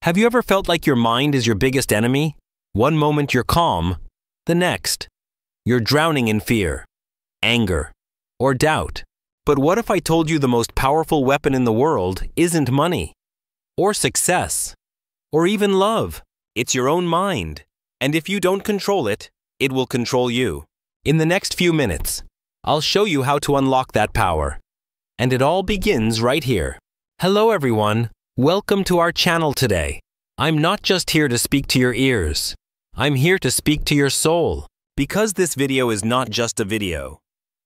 Have you ever felt like your mind is your biggest enemy? One moment you're calm, the next, you're drowning in fear, anger, or doubt. But what if I told you the most powerful weapon in the world isn't money, or success, or even love? It's your own mind. And if you don't control it, it will control you. In the next few minutes, I'll show you how to unlock that power. And it all begins right here. Hello everyone. Welcome to our channel today. I'm not just here to speak to your ears. I'm here to speak to your soul. Because this video is not just a video.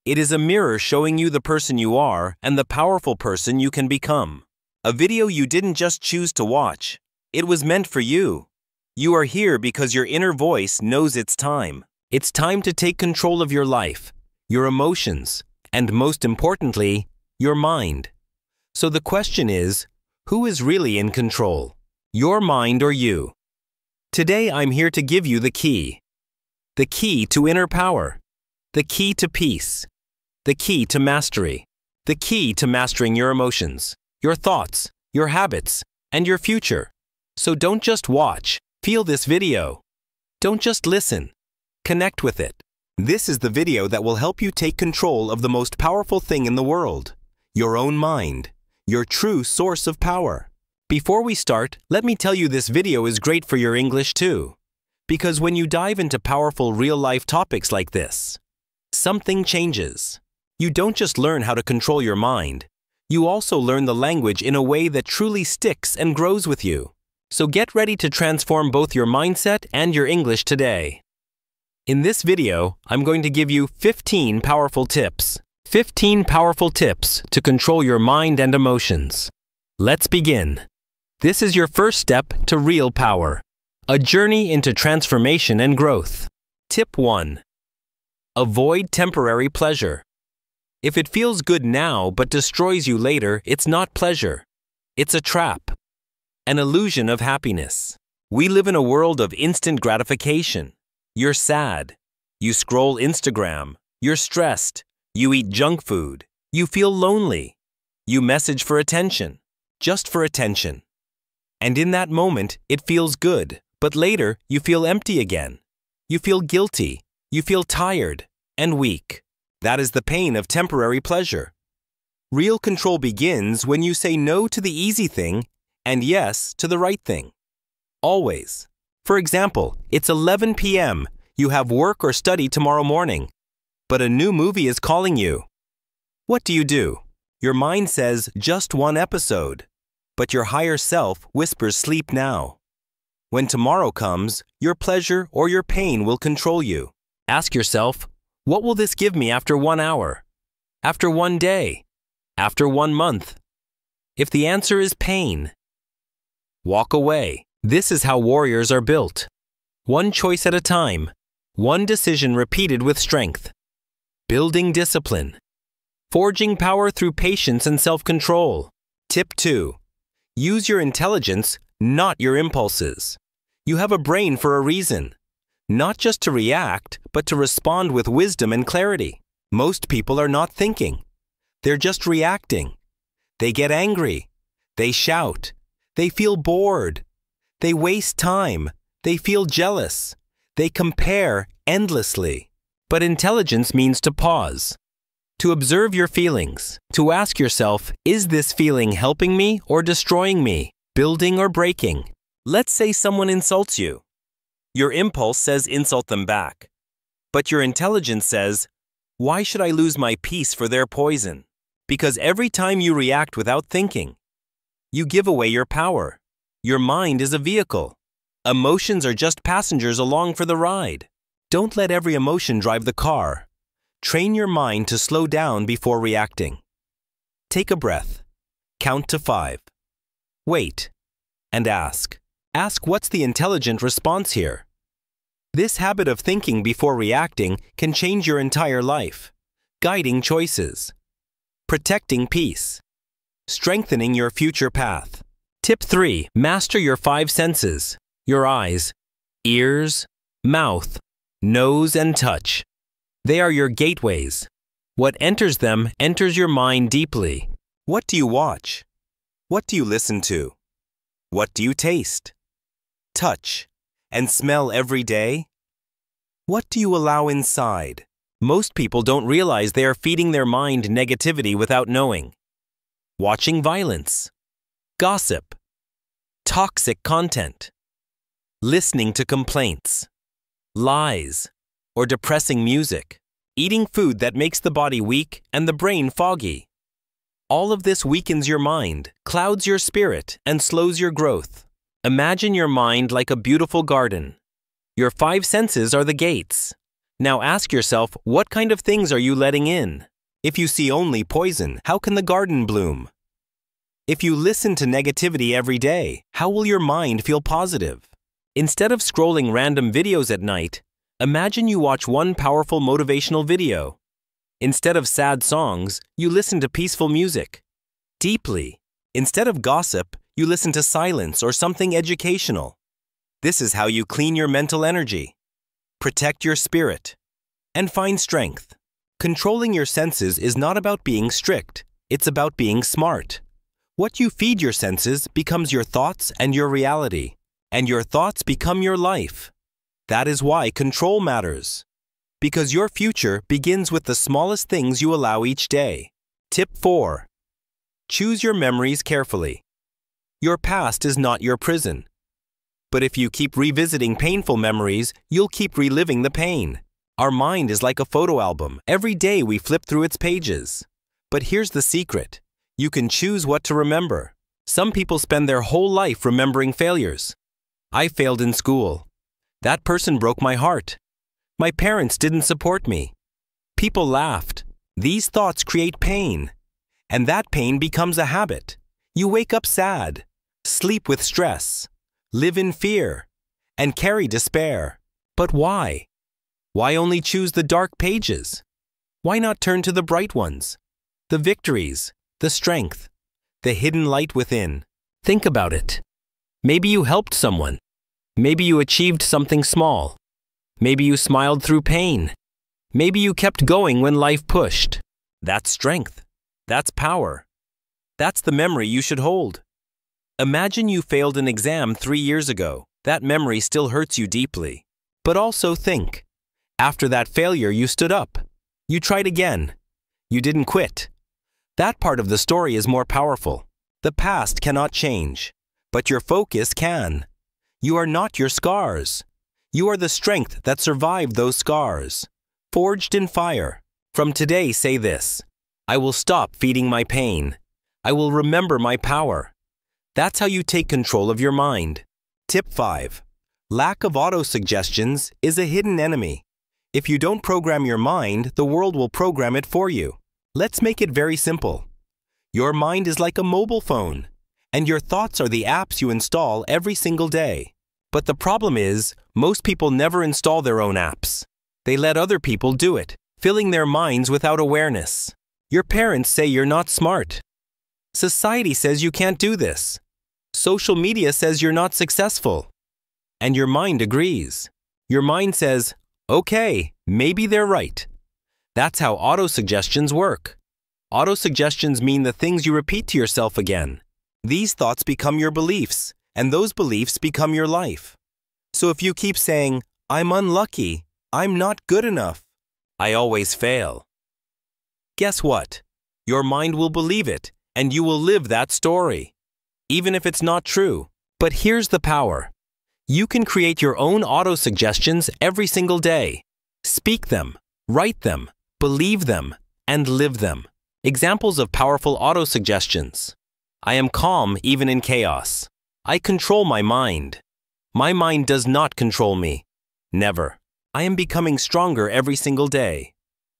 It is a mirror showing you the person you are and the powerful person you can become. A video you didn't just choose to watch. It was meant for you. You are here because your inner voice knows it's time. It's time to take control of your life, your emotions, and most importantly, your mind. So the question is, who is really in control? Your mind or you? Today I'm here to give you the key. The key to inner power. The key to peace. The key to mastery. The key to mastering your emotions, your thoughts, your habits, and your future. So don't just watch, feel this video. Don't just listen. Connect with it. This is the video that will help you take control of the most powerful thing in the world, your own mind, your true source of power. Before we start, let me tell you this video is great for your English too. Because when you dive into powerful real-life topics like this, something changes. You don't just learn how to control your mind, you also learn the language in a way that truly sticks and grows with you. So get ready to transform both your mindset and your English today. In this video, I'm going to give you 15 powerful tips. 15 powerful tips to control your mind and emotions. Let's begin. This is your first step to real power. A journey into transformation and growth. Tip 1. Avoid temporary pleasure. If it feels good now but destroys you later, it's not pleasure. It's a trap. An illusion of happiness. We live in a world of instant gratification. You're sad. You scroll Instagram. You're stressed. You eat junk food. You feel lonely. You message for attention. Just for attention. And in that moment, it feels good. But later, you feel empty again. You feel guilty. You feel tired and weak. That is the pain of temporary pleasure. Real control begins when you say no to the easy thing and yes to the right thing. Always. For example, it's 11 p.m. You have work or study tomorrow morning, but a new movie is calling you. What do? Your mind says just one episode, but your higher self whispers sleep now. When tomorrow comes, your pleasure or your pain will control you. Ask yourself, what will this give me after 1 hour? After 1 day? After 1 month? If the answer is pain, walk away. This is how warriors are built. One choice at a time. One decision repeated with strength. Building discipline. Forging power through patience and self-control. Tip 2. Use your intelligence, not your impulses. You have a brain for a reason. Not just to react, but to respond with wisdom and clarity. Most people are not thinking. They're just reacting. They get angry. They shout. They feel bored. They waste time. They feel jealous. They compare endlessly. But intelligence means to pause, to observe your feelings, to ask yourself, is this feeling helping me or destroying me, building or breaking? Let's say someone insults you. Your impulse says insult them back. But your intelligence says, why should I lose my peace for their poison? Because every time you react without thinking, you give away your power. Your mind is a vehicle. Emotions are just passengers along for the ride. Don't let every emotion drive the car. Train your mind to slow down before reacting. Take a breath. Count to 5. Wait. And ask. Ask what's the intelligent response here. This habit of thinking before reacting can change your entire life. Guiding choices. Protecting peace. Strengthening your future path. Tip 3. Master your 5 senses. Your eyes, ears, mouth, nose, and touch. They are your gateways. What enters them enters your mind deeply. What do you watch? What do you listen to? What do you taste, touch, and smell every day? What do you allow inside? Most people don't realize they are feeding their mind negativity without knowing. Watching violence, gossip, toxic content, listening to complaints, lies, or depressing music, eating food that makes the body weak and the brain foggy. All of this weakens your mind, clouds your spirit, and slows your growth. Imagine your mind like a beautiful garden. Your 5 senses are the gates. Now ask yourself, what kind of things are you letting in? If you see only poison, how can the garden bloom? If you listen to negativity every day, how will your mind feel positive? Instead of scrolling random videos at night, imagine you watch one powerful motivational video. Instead of sad songs, you listen to peaceful music. Deeply. Instead of gossip, you listen to silence or something educational. This is how you clean your mental energy, protect your spirit, and find strength. Controlling your senses is not about being strict. It's about being smart. What you feed your senses becomes your thoughts and your reality, and your thoughts become your life. That is why control matters. Because your future begins with the smallest things you allow each day. Tip 4. Choose your memories carefully. Your past is not your prison. But if you keep revisiting painful memories, you'll keep reliving the pain. Our mind is like a photo album. Every day we flip through its pages. But here's the secret. You can choose what to remember. Some people spend their whole life remembering failures. I failed in school. That person broke my heart. My parents didn't support me. People laughed. These thoughts create pain. And that pain becomes a habit. You wake up sad, sleep with stress, live in fear, and carry despair. But why? Why only choose the dark pages? Why not turn to the bright ones? The victories, the strength, the hidden light within. Think about it. Maybe you helped someone. Maybe you achieved something small. Maybe you smiled through pain. Maybe you kept going when life pushed. That's strength. That's power. That's the memory you should hold. Imagine you failed an exam 3 years ago. That memory still hurts you deeply. But also think. After that failure, you stood up. You tried again. You didn't quit. That part of the story is more powerful. The past cannot change, but your focus can. You are not your scars. You are the strength that survived those scars. Forged in fire. From today, say this. I will stop feeding my pain. I will remember my power. That's how you take control of your mind. Tip 5. Lack of auto-suggestions is a hidden enemy. If you don't program your mind, the world will program it for you. Let's make it very simple. Your mind is like a mobile phone, and your thoughts are the apps you install every single day. But the problem is, most people never install their own apps. They let other people do it, filling their minds without awareness. Your parents say you're not smart. Society says you can't do this. Social media says you're not successful. And your mind agrees. Your mind says, okay, maybe they're right. That's how auto-suggestions work. Auto-suggestions mean the things you repeat to yourself again. These thoughts become your beliefs, and those beliefs become your life. So if you keep saying, I'm unlucky, I'm not good enough, I always fail. Guess what? Your mind will believe it, and you will live that story. Even if it's not true. But here's the power. You can create your own auto-suggestions every single day. Speak them, write them, believe them, and live them. Examples of powerful auto-suggestions. I am calm even in chaos. I control my mind. My mind does not control me. Never. I am becoming stronger every single day.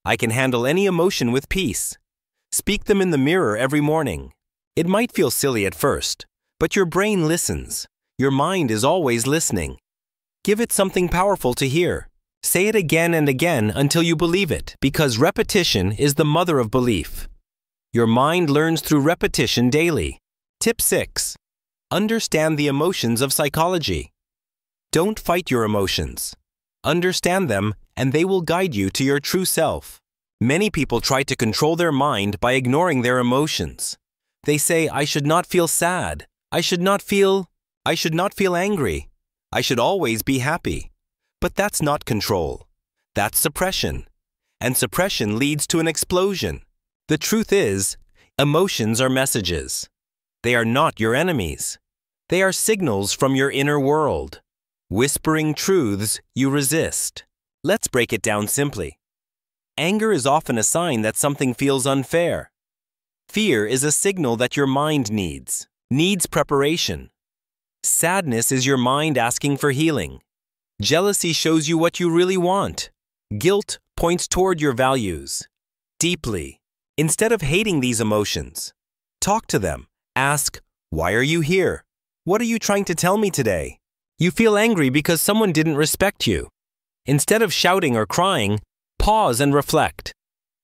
I can handle any emotion with peace. Speak them in the mirror every morning. It might feel silly at first, but your brain listens. Your mind is always listening. Give it something powerful to hear. Say it again and again until you believe it, because repetition is the mother of belief. Your mind learns through repetition daily. Tip 6. Understand the emotions of psychology. Don't fight your emotions. Understand them, and they will guide you to your true self. Many people try to control their mind by ignoring their emotions. They say, I should not feel sad. I should not feel I should not feel angry. I should always be happy. But that's not control. That's suppression. And suppression leads to an explosion. The truth is, emotions are messages. They are not your enemies. They are signals from your inner world, whispering truths you resist. Let's break it down simply. Anger is often a sign that something feels unfair. Fear is a signal that your mind needs preparation. Sadness is your mind asking for healing. Jealousy shows you what you really want. Guilt points toward your values. Deeply. Instead of hating these emotions, talk to them. Ask, why are you here? What are you trying to tell me today? You feel angry because someone didn't respect you. Instead of shouting or crying, pause and reflect.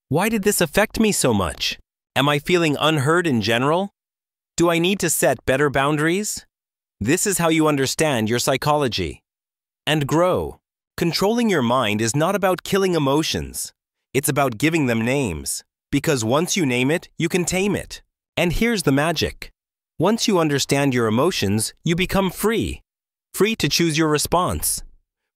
Why did this affect me so much? Am I feeling unheard in general? Do I need to set better boundaries? This is how you understand your psychology. And grow. Controlling your mind is not about killing emotions. It's about giving them names. Because once you name it, you can tame it. And here's the magic. Once you understand your emotions, you become free. Free to choose your response.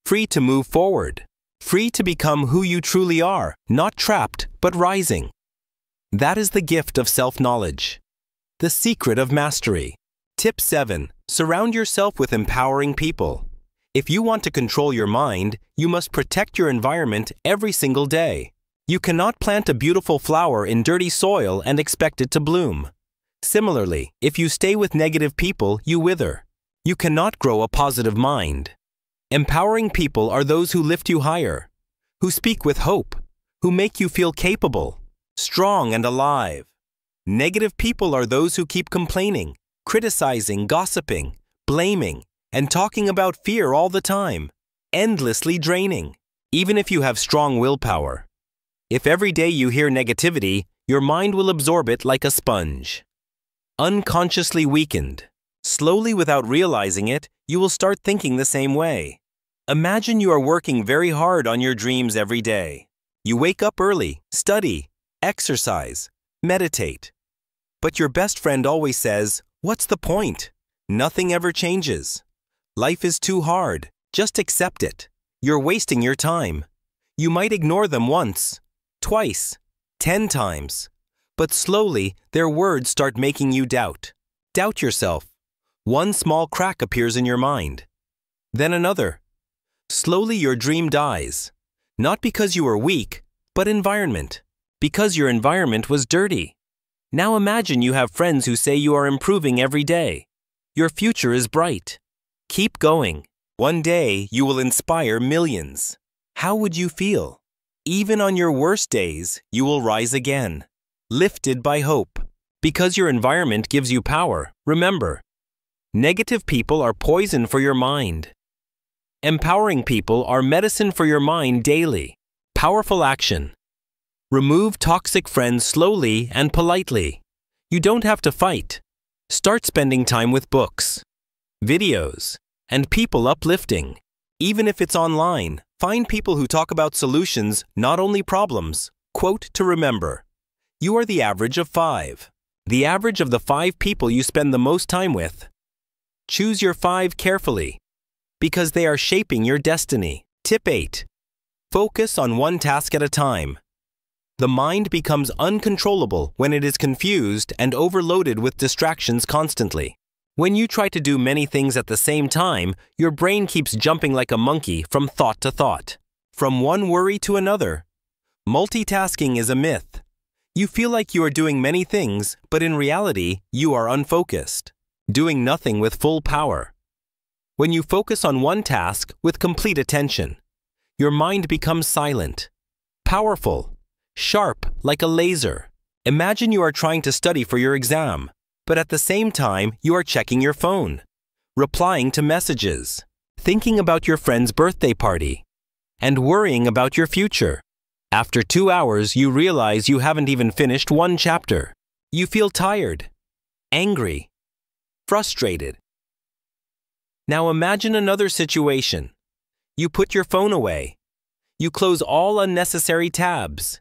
Free to move forward. Free to become who you truly are, not trapped, but rising. That is the gift of self-knowledge. The secret of mastery. Tip 7. Surround yourself with empowering people. If you want to control your mind, you must protect your environment every single day. You cannot plant a beautiful flower in dirty soil and expect it to bloom. Similarly, if you stay with negative people, you wither. You cannot grow a positive mind. Empowering people are those who lift you higher, who speak with hope, who make you feel capable, strong and alive. Negative people are those who keep complaining, criticizing, gossiping, blaming, and talking about fear all the time, endlessly draining, even if you have strong willpower. If every day you hear negativity, your mind will absorb it like a sponge. Unconsciously weakened. Slowly, without realizing it, you will start thinking the same way. Imagine you are working very hard on your dreams every day. You wake up early, study, exercise, meditate. But your best friend always says, "What's the point? Nothing ever changes. Life is too hard. Just accept it. You're wasting your time." You might ignore them once, twice, 10 times. But slowly, their words start making you doubt. Doubt yourself. One small crack appears in your mind. Then another. Slowly your dream dies. Not because you were weak, but environment. Because your environment was dirty. Now imagine you have friends who say you are improving every day. Your future is bright. Keep going. One day you will inspire millions. How would you feel? Even on your worst days, you will rise again. Lifted by hope. Because your environment gives you power, remember, negative people are poison for your mind. Empowering people are medicine for your mind daily. Powerful action. Remove toxic friends slowly and politely. You don't have to fight. Start spending time with books, videos, and people uplifting. Even if it's online, find people who talk about solutions, not only problems. Quote to remember. You are the average of 5. The average of the 5 people you spend the most time with. Choose your 5 carefully, because they are shaping your destiny. Tip 8. Focus on one task at a time. The mind becomes uncontrollable when it is confused and overloaded with distractions constantly. When you try to do many things at the same time, your brain keeps jumping like a monkey from thought to thought, from one worry to another. Multitasking is a myth. You feel like you are doing many things, but in reality, you are unfocused, doing nothing with full power. When you focus on one task with complete attention, your mind becomes silent, powerful, sharp like a laser. Imagine you are trying to study for your exam, but at the same time, you are checking your phone, replying to messages, thinking about your friend's birthday party, and worrying about your future. After 2 hours, you realize you haven't even finished one chapter. You feel tired, angry, frustrated. Now imagine another situation. You put your phone away. You close all unnecessary tabs.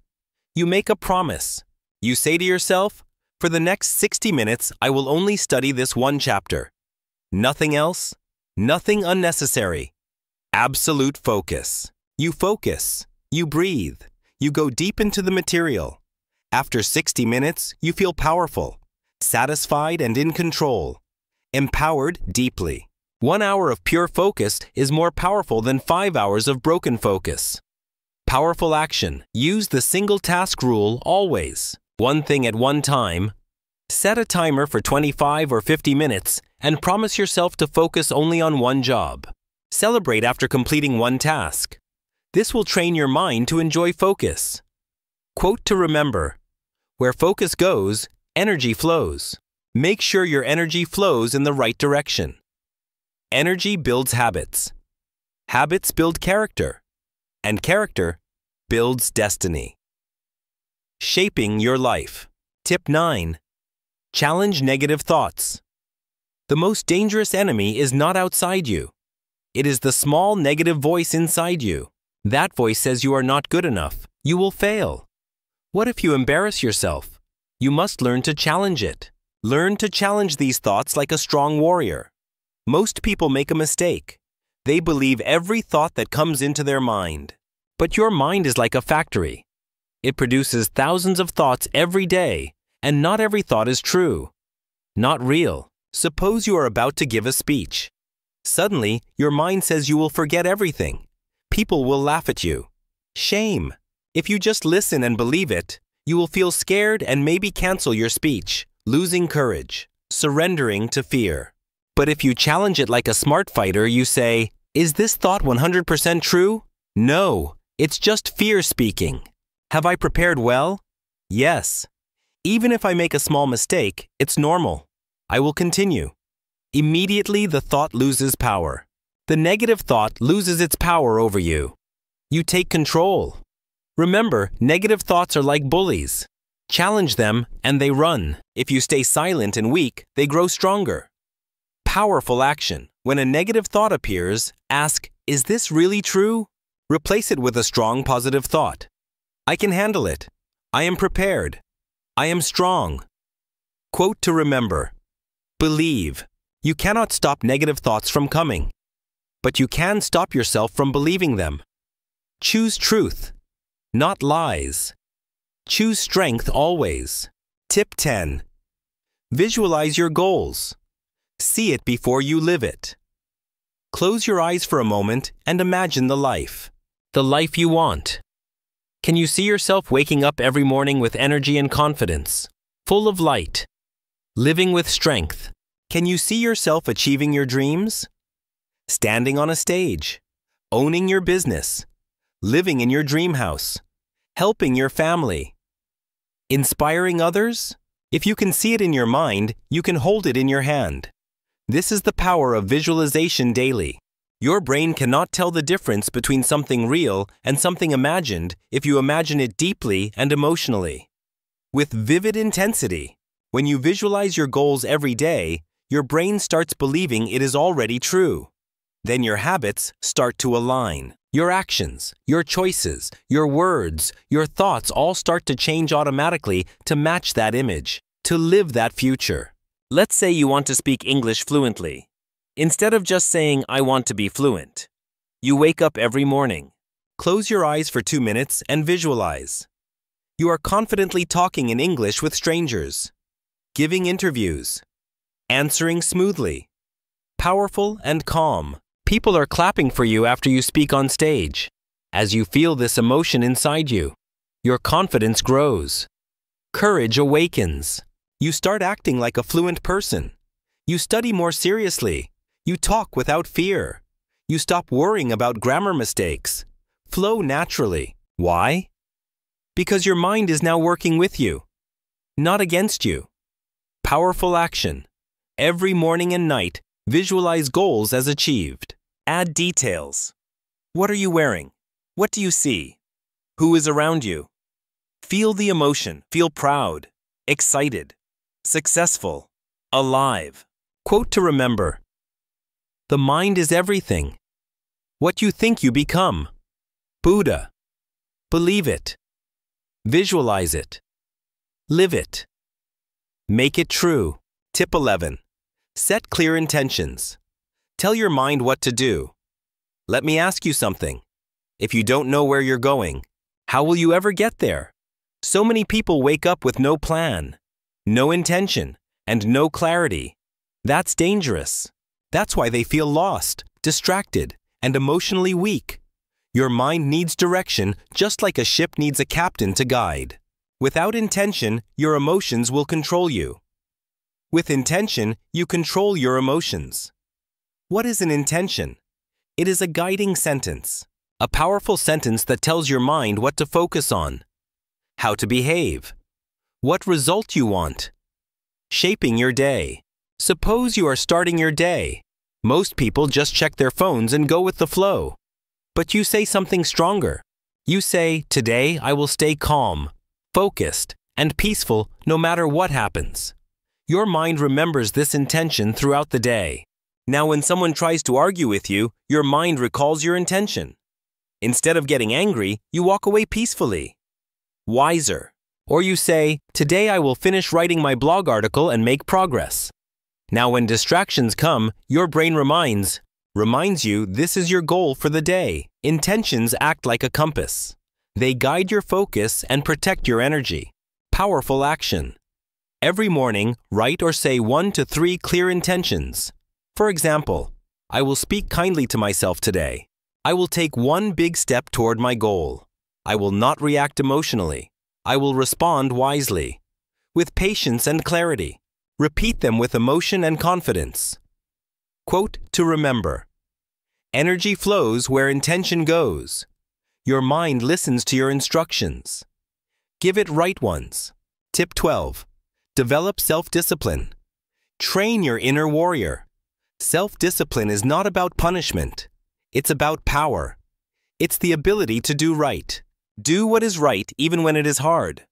You make a promise. You say to yourself, "For the next 60 minutes, I will only study this one chapter." Nothing else, nothing unnecessary. Absolute focus. You focus, you breathe, you go deep into the material. After 60 minutes, you feel powerful, satisfied and in control, empowered deeply. 1 hour of pure focus is more powerful than 5 hours of broken focus. Powerful action. Use the single task rule always. One thing at one time. Set a timer for 25 or 50 minutes and promise yourself to focus only on one job. Celebrate after completing one task. This will train your mind to enjoy focus. Quote to remember: where focus goes, energy flows. Make sure your energy flows in the right direction. Energy builds habits. Habits build character. And character builds destiny. Shaping your life. Tip 9. Challenge negative thoughts. The most dangerous enemy is not outside you. It is the small negative voice inside you. That voice says you are not good enough. You will fail. What if you embarrass yourself? You must learn to challenge it. Learn to challenge these thoughts like a strong warrior. Most people make a mistake. They believe every thought that comes into their mind. But your mind is like a factory. It produces thousands of thoughts every day, and not every thought is true. Not real. Suppose you are about to give a speech. Suddenly, your mind says you will forget everything. People will laugh at you. Shame. If you just listen and believe it, you will feel scared and maybe cancel your speech, losing courage, surrendering to fear. But if you challenge it like a smart fighter, you say, "Is this thought 100% true? No, it's just fear speaking. Have I prepared well? Yes. Even if I make a small mistake, it's normal. I will continue." Immediately, the thought loses power. The negative thought loses its power over you. You take control. Remember, negative thoughts are like bullies. Challenge them and they run. If you stay silent and weak, they grow stronger. Powerful action. When a negative thought appears, ask, "Is this really true?" Replace it with a strong positive thought. "I can handle it. I am prepared. I am strong." Quote to remember: believe. You cannot stop negative thoughts from coming, but you can stop yourself from believing them. Choose truth, not lies. Choose strength always. Tip 10. Visualize your goals. See it before you live it. Close your eyes for a moment and imagine the life you want. Can you see yourself waking up every morning with energy and confidence, full of light, living with strength? Can you see yourself achieving your dreams? Standing on a stage, owning your business, living in your dream house, helping your family, inspiring others? If you can see it in your mind, you can hold it in your hand. This is the power of visualization daily. Your brain cannot tell the difference between something real and something imagined if you imagine it deeply and emotionally. With vivid intensity, when you visualize your goals every day, your brain starts believing it is already true. Then your habits start to align. Your actions, your choices, your words, your thoughts all start to change automatically to match that image, to live that future. Let's say you want to speak English fluently. Instead of just saying, "I want to be fluent," you wake up every morning. Close your eyes for 2 minutes and visualize. You are confidently talking in English with strangers, giving interviews, answering smoothly, powerful and calm. People are clapping for you after you speak on stage. As you feel this emotion inside you, your confidence grows. Courage awakens. You start acting like a fluent person. You study more seriously. You talk without fear. You stop worrying about grammar mistakes. Flow naturally. Why? Because your mind is now working with you, not against you. Powerful action. Every morning and night, visualize goals as achieved. Add details. What are you wearing? What do you see? Who is around you? Feel the emotion. Feel proud, excited, successful, alive. Quote to remember: the mind is everything. What you think you become. Buddha. Believe it. Visualize it. Live it. Make it true. Tip 11. Set clear intentions. Tell your mind what to do. Let me ask you something. If you don't know where you're going, how will you ever get there? So many people wake up with no plan, no intention, and no clarity. That's dangerous. That's why they feel lost, distracted, and emotionally weak. Your mind needs direction just like a ship needs a captain to guide. Without intention, your emotions will control you. With intention, you control your emotions. What is an intention? It is a guiding sentence, a powerful sentence that tells your mind what to focus on, how to behave, what result you want, shaping your day. Suppose you are starting your day. Most people just check their phones and go with the flow. But you say something stronger. You say, today I will stay calm, focused, and peaceful no matter what happens. Your mind remembers this intention throughout the day. Now when someone tries to argue with you, your mind recalls your intention. Instead of getting angry, you walk away peacefully. Wiser. Or you say, today I will finish writing my blog article and make progress. Now when distractions come, your brain reminds you this is your goal for the day. Intentions act like a compass. They guide your focus and protect your energy. Powerful action. Every morning, write or say 1 to 3 clear intentions. For example, I will speak kindly to myself today. I will take one big step toward my goal. I will not react emotionally. I will respond wisely. With patience and clarity. Repeat them with emotion and confidence. Quote to remember. Energy flows where intention goes. Your mind listens to your instructions. Give it right ones. Tip 12. Develop self-discipline. Train your inner warrior. Self-discipline is not about punishment. It's about power. It's the ability to do right. Do what is right even when it is hard.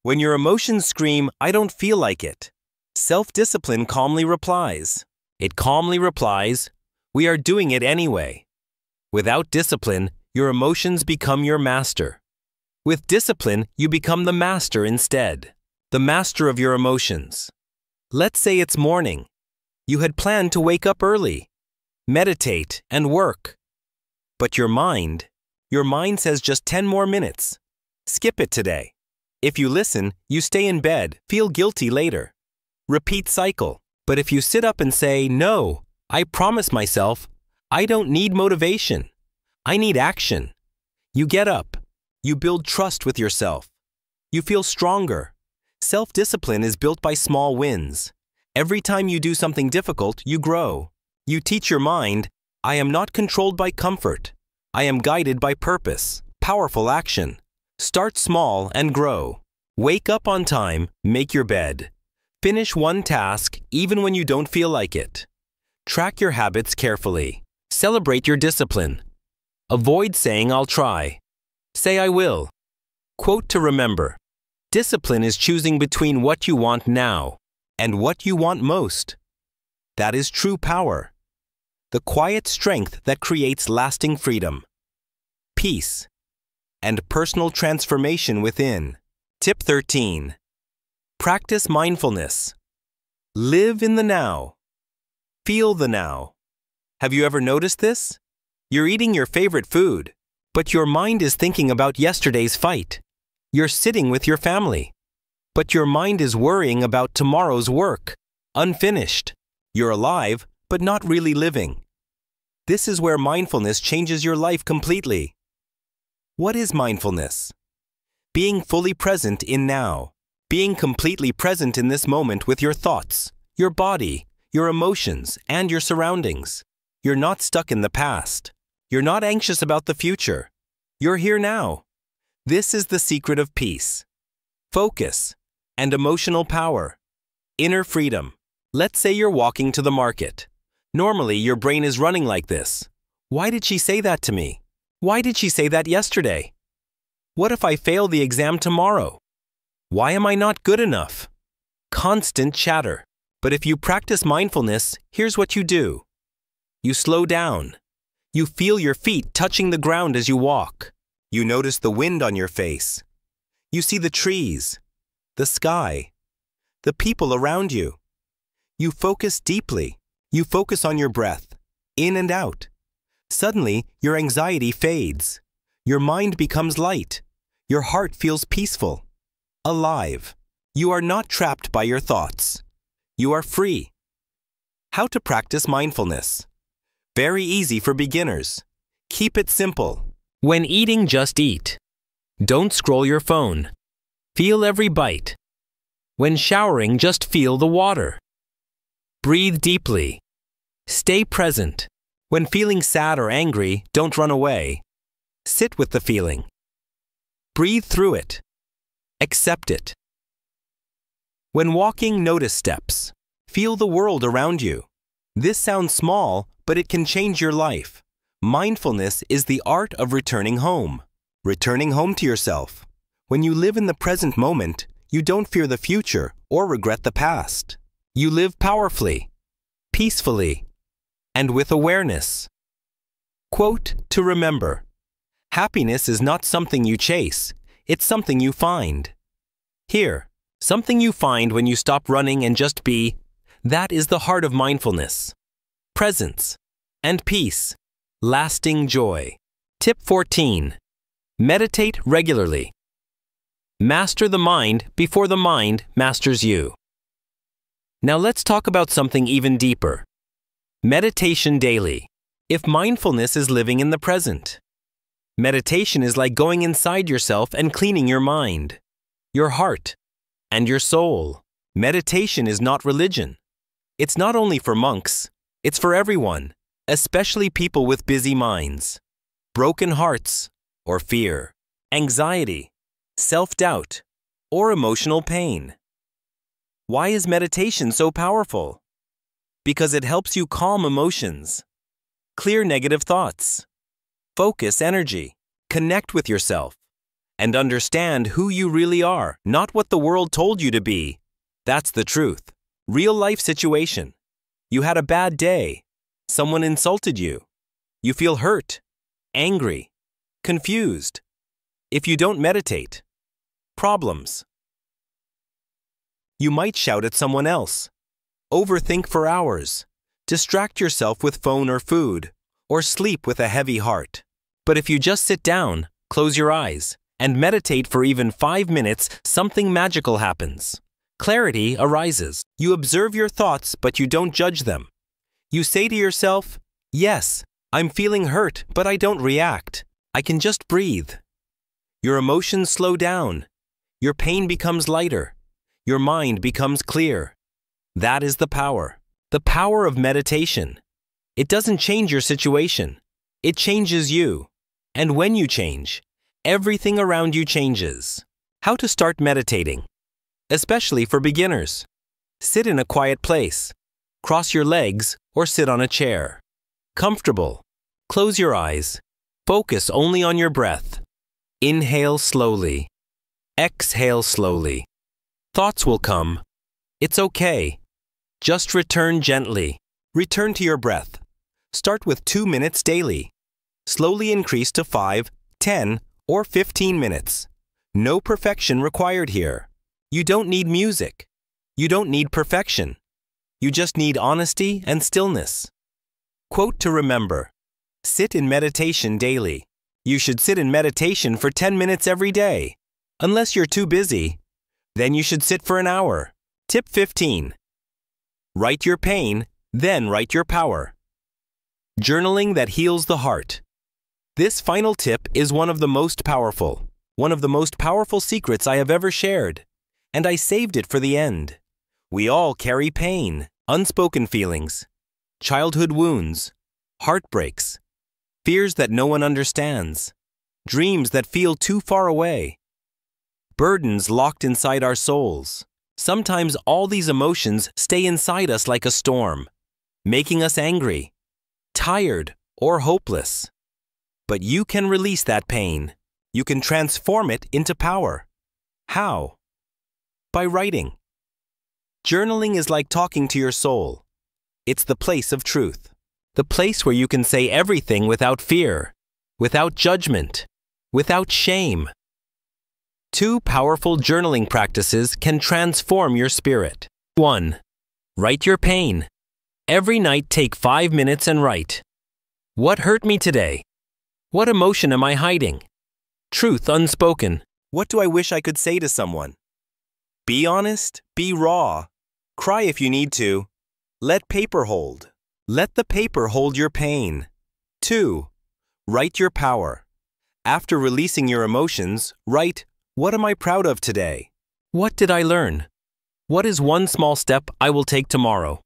When your emotions scream, I don't feel like it, self-discipline calmly replies. It calmly replies, we are doing it anyway. Without discipline, your emotions become your master. With discipline, you become the master instead. The master of your emotions. Let's say it's morning. You had planned to wake up early, meditate, and work. But your mind says just 10 more minutes. Skip it today. If you listen, you stay in bed, feel guilty later. Repeat cycle. But if you sit up and say, no, I promise myself, I don't need motivation. I need action. You get up. You build trust with yourself. You feel stronger. Self-discipline is built by small wins. Every time you do something difficult, you grow. You teach your mind, I am not controlled by comfort. I am guided by purpose. Powerful action. Start small and grow. Wake up on time, make your bed. Finish one task even when you don't feel like it. Track your habits carefully. Celebrate your discipline. Avoid saying I'll try. Say I will. Quote to remember. Discipline is choosing between what you want now and what you want most. That is true power. The quiet strength that creates lasting freedom, peace, and personal transformation within. Tip 13. Practice mindfulness. Live in the now. Feel the now. Have you ever noticed this? You're eating your favorite food, but your mind is thinking about yesterday's fight. You're sitting with your family, but your mind is worrying about tomorrow's work, unfinished. You're alive, but not really living. This is where mindfulness changes your life completely. What is mindfulness? Being fully present in now. Being completely present in this moment with your thoughts, your body, your emotions, and your surroundings. You're not stuck in the past. You're not anxious about the future. You're here now. This is the secret of peace, focus, and emotional power. Inner freedom. Let's say you're walking to the market. Normally, your brain is running like this. Why did she say that to me? Why did she say that yesterday? What if I fail the exam tomorrow? Why am I not good enough? Constant chatter. But if you practice mindfulness, here's what you do. You slow down. You feel your feet touching the ground as you walk. You notice the wind on your face. You see the trees, the sky, the people around you. You focus deeply. You focus on your breath, in and out. Suddenly, your anxiety fades. Your mind becomes light. Your heart feels peaceful, alive. You are not trapped by your thoughts. You are free. How to practice mindfulness. Very easy for beginners. Keep it simple. When eating, just eat. Don't scroll your phone. Feel every bite. When showering, just feel the water. Breathe deeply. Stay present. When feeling sad or angry, don't run away. Sit with the feeling. Breathe through it. Accept it. When walking, notice steps. Feel the world around you. This sounds small, but it can change your life. Mindfulness is the art of returning home. Returning home to yourself. When you live in the present moment, you don't fear the future or regret the past. You live powerfully, peacefully, and with awareness. Quote to remember. Happiness is not something you chase, it's something you find. Here, something you find when you stop running and just be. That is the heart of mindfulness. Presence and peace. Lasting joy. Tip 14. Meditate regularly. Master the mind before the mind masters you. Now let's talk about something even deeper. Meditation daily. If mindfulness is living in the present. Meditation is like going inside yourself and cleaning your mind, your heart, and your soul. Meditation is not religion. It's not only for monks, it's for everyone, especially people with busy minds, broken hearts, or fear, anxiety, self-doubt, or emotional pain. Why is meditation so powerful? Because it helps you calm emotions, clear negative thoughts, focus energy, connect with yourself, and understand who you really are, not what the world told you to be. That's the truth. Real life situation. You had a bad day. Someone insulted you. You feel hurt, angry, confused. If you don't meditate, problems. You might shout at someone else, overthink for hours, distract yourself with phone or food, or sleep with a heavy heart. But if you just sit down, close your eyes, and meditate for even 5 minutes, something magical happens. Clarity arises. You observe your thoughts, but you don't judge them. You say to yourself, yes, I'm feeling hurt, but I don't react. I can just breathe. Your emotions slow down. Your pain becomes lighter. Your mind becomes clear. That is the power of meditation. It doesn't change your situation. It changes you. And when you change, everything around you changes. How to start meditating, especially for beginners. Sit in a quiet place. Cross your legs or sit on a chair. Comfortable. Close your eyes. Focus only on your breath. Inhale slowly. Exhale slowly. Thoughts will come. It's okay. Just return gently. Return to your breath. Start with 2 minutes daily. Slowly increase to 5, 10, or 15 minutes. No perfection required here. You don't need music. You don't need perfection. You just need honesty and stillness. Quote to remember. Sit in meditation daily. You should sit in meditation for 10 minutes every day. Unless you're too busy, then you should sit for an hour. Tip 15. Write your pain, then write your power. Journaling that heals the heart. This final tip is one of the most powerful secrets I have ever shared, and I saved it for the end. We all carry pain, unspoken feelings, childhood wounds, heartbreaks, fears that no one understands, dreams that feel too far away, burdens locked inside our souls. Sometimes all these emotions stay inside us like a storm, making us angry, tired, or hopeless. But you can release that pain. You can transform it into power. How? By writing. Journaling is like talking to your soul. It's the place of truth. The place where you can say everything without fear, without judgment, without shame. 2 powerful journaling practices can transform your spirit. 1. Write your pain. Every night take 5 minutes and write. What hurt me today? What emotion am I hiding? Truth unspoken. What do I wish I could say to someone? Be honest, be raw. Cry if you need to. Let paper hold. Let the paper hold your pain. 2. Write your power. After releasing your emotions, write, what am I proud of today? What did I learn? What is one small step I will take tomorrow?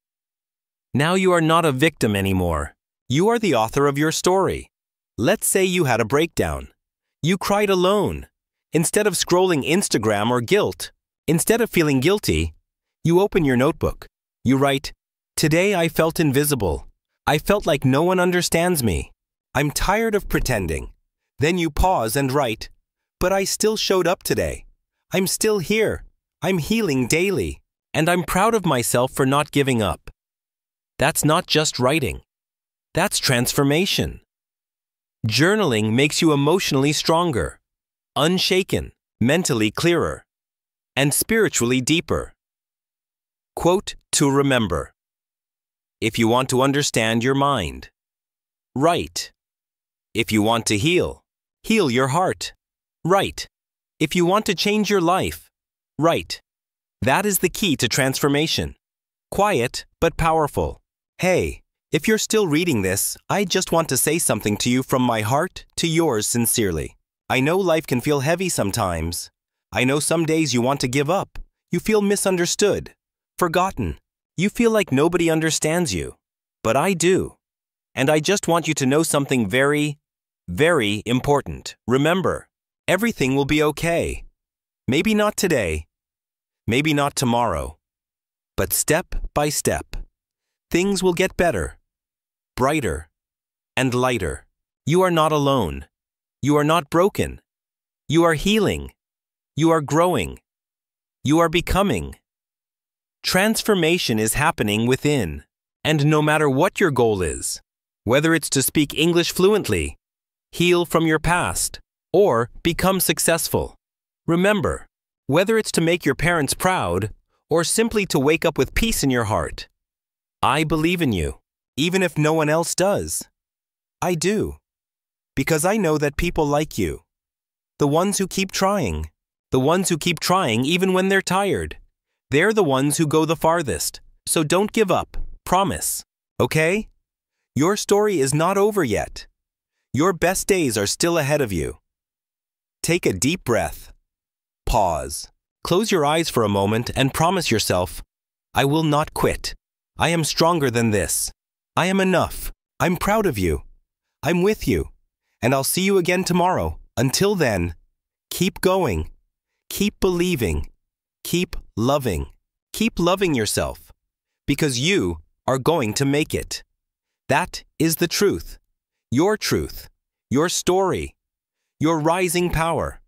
Now you are not a victim anymore. You are the author of your story. Let's say you had a breakdown. You cried alone. Instead of scrolling Instagram or guilt, instead of feeling guilty, you open your notebook. You write, today I felt invisible. I felt like no one understands me. I'm tired of pretending. Then you pause and write, but I still showed up today. I'm still here. I'm healing daily. And I'm proud of myself for not giving up. That's not just writing. That's transformation. Journaling makes you emotionally stronger, unshaken, mentally clearer, and spiritually deeper. Quote to remember. If you want to understand your mind, write. If you want to heal, heal your heart, write. If you want to change your life, write. That is the key to transformation. Quiet but powerful. Hey, if you're still reading this, I just want to say something to you from my heart to yours sincerely. I know life can feel heavy sometimes. I know some days you want to give up. You feel misunderstood, forgotten. You feel like nobody understands you. But I do. And I just want you to know something very, very important. Remember, everything will be okay. Maybe not today. Maybe not tomorrow. But step by step, things will get better, brighter, and lighter. You are not alone. You are not broken. You are healing. You are growing. You are becoming. Transformation is happening within. And no matter what your goal is, whether it's to speak English fluently, heal from your past, or become successful, remember, whether it's to make your parents proud or simply to wake up with peace in your heart, I believe in you, even if no one else does. I do. Because I know that people like you. The ones who keep trying. The ones who keep trying even when they're tired. They're the ones who go the farthest. So don't give up. Promise. Okay? Your story is not over yet. Your best days are still ahead of you. Take a deep breath. Pause. Close your eyes for a moment and promise yourself, I will not quit. I am stronger than this. I am enough. I'm proud of you. I'm with you. And I'll see you again tomorrow. Until then, keep going. Keep believing. Keep loving. Keep loving yourself. Because you are going to make it. That is the truth. Your story. Your rising power.